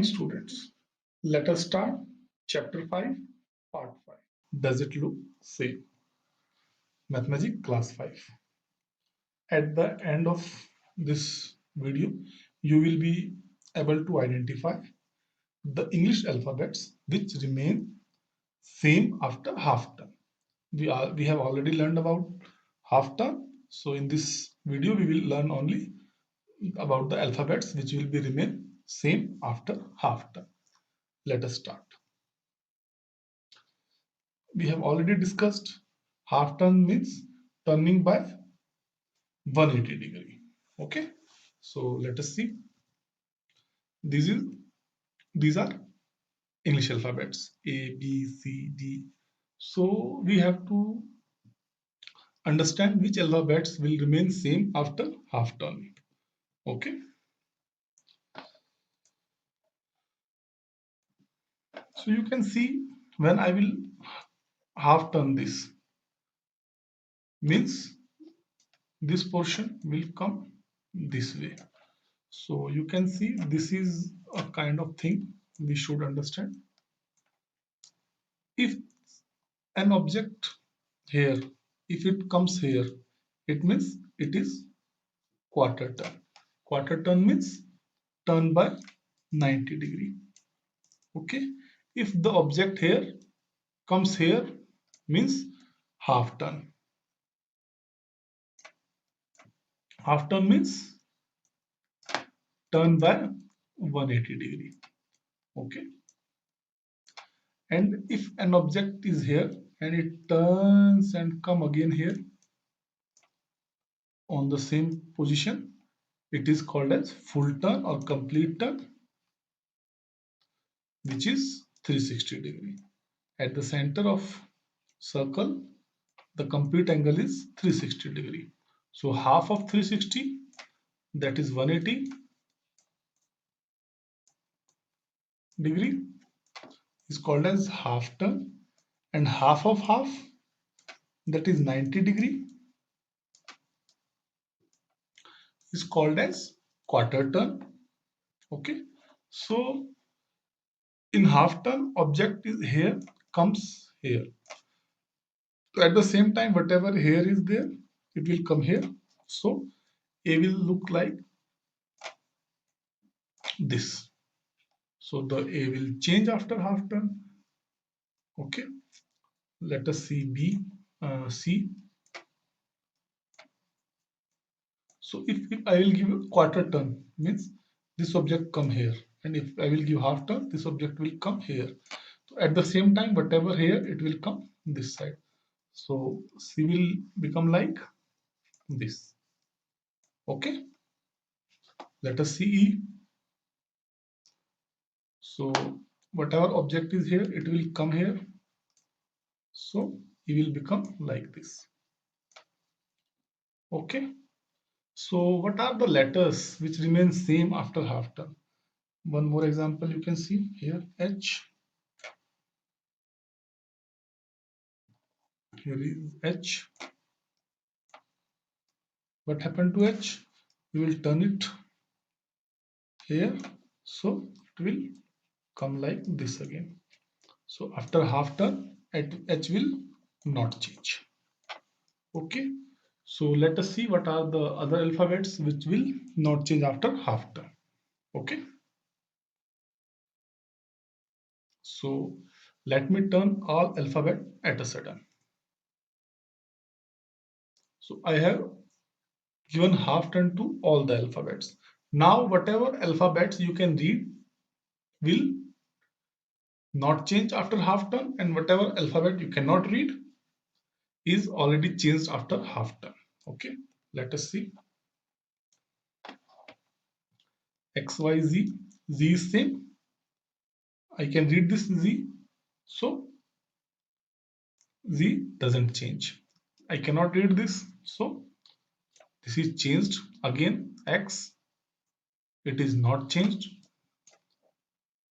students, let us start chapter 5, part 5. Does it look same? Mathematic class 5. At the end of this video, you will be able to identify the English alphabets which remain same after half term. We have already learned about half term. So in this video, we will learn only about the alphabets which will be remain same after half term. Let us start. We have already discussed half turn means turning by 180 degree. Okay, so let us see. These is these are English alphabets A, B, C, D. So we have to understand which alphabets will remain same after half turn. Okay, so you can see when I will half turn this means this portion will come this way. So you can see this is a kind of thing we should understand. If an object here, if it comes here, it means it is quarter turn. Quarter turn means turn by 90 degree. Okay. If the object here comes here, means half turn. Half turn means turn by 180 degree. Okay. And if an object is here and it turns and come again here on the same position, it is called as full turn or complete turn, which is 360 degree. At the center of circle, the complete angle is 360 degree. So half of 360, that is 180 degree, is called as half turn, and half of half, that is 90 degree, is called as quarter turn. Okay, so in half turn, object is here, comes here. So at the same time, whatever here is there, it will come here. So A will look like this. So the A will change after half turn. Okay, let us see B, C. So if I will give a quarter turn, means this object come here, and if I will give half turn, this object will come here. So at the same time, whatever here, it will come this side. So C will become like this. Okay, let us see E. So whatever object is here, it will come here. So E will become like this. Okay. So what are the letters which remain same after half turn? One more example you can see here, H. Here is H. What happened to H? We will turn it here. So it will come like this again. So after half turn, H will not change. Okay. So let us see what are the other alphabets which will not change after half turn. Okay. So let me turn all alphabet at a sudden. So I have given half turn to all the alphabets. Now whatever alphabets you can read will not change after half turn, and whatever alphabet you cannot read is already changed after half turn. Okay, let us see. X, Y, Z. Z is same. I can read this Z. So Z doesn't change. I cannot read this. So this is changed. Again X. It is not changed.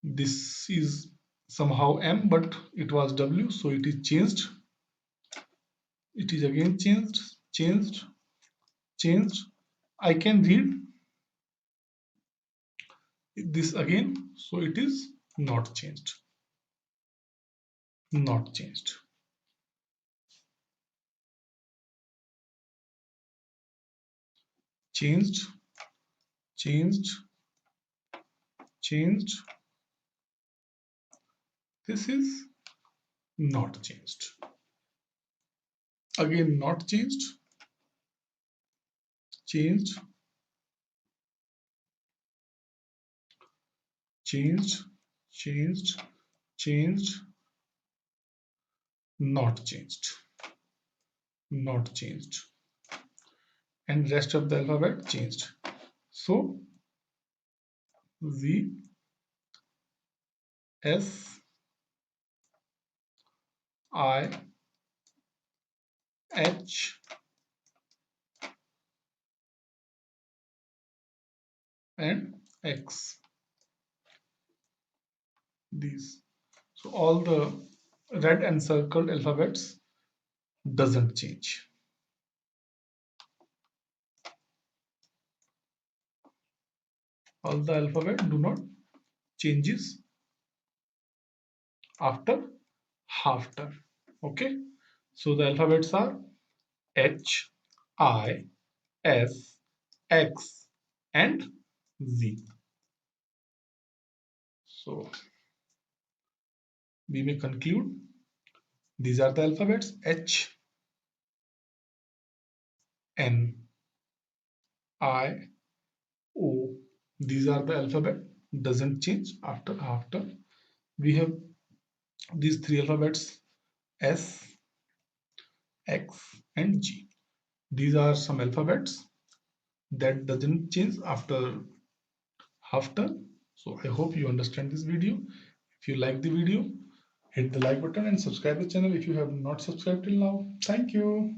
This is somehow M, but it was W, so it is changed. It is again changed. I can read This again, so it is not changed. Not changed. Changed. Changed. Changed. This is not changed. Again, not changed. Changed. Changed. Changed. Changed. Not changed. Not changed. And rest of the alphabet changed. So Z, S, I, H, and X. These. So all the red encircled alphabets doesn't change. All the alphabet do not changes after half turn. Okay. So the alphabets are H, I, S, X, and Z. So we may conclude these are the alphabets H, N, I, O. These are the alphabet doesn't change after half turn. We have these three alphabets S, X, and G. These are some alphabets that doesn't change after half turn. So I hope you understand this video. If you like the video, hit the like button and subscribe the channel if you have not subscribed till now. Thank you.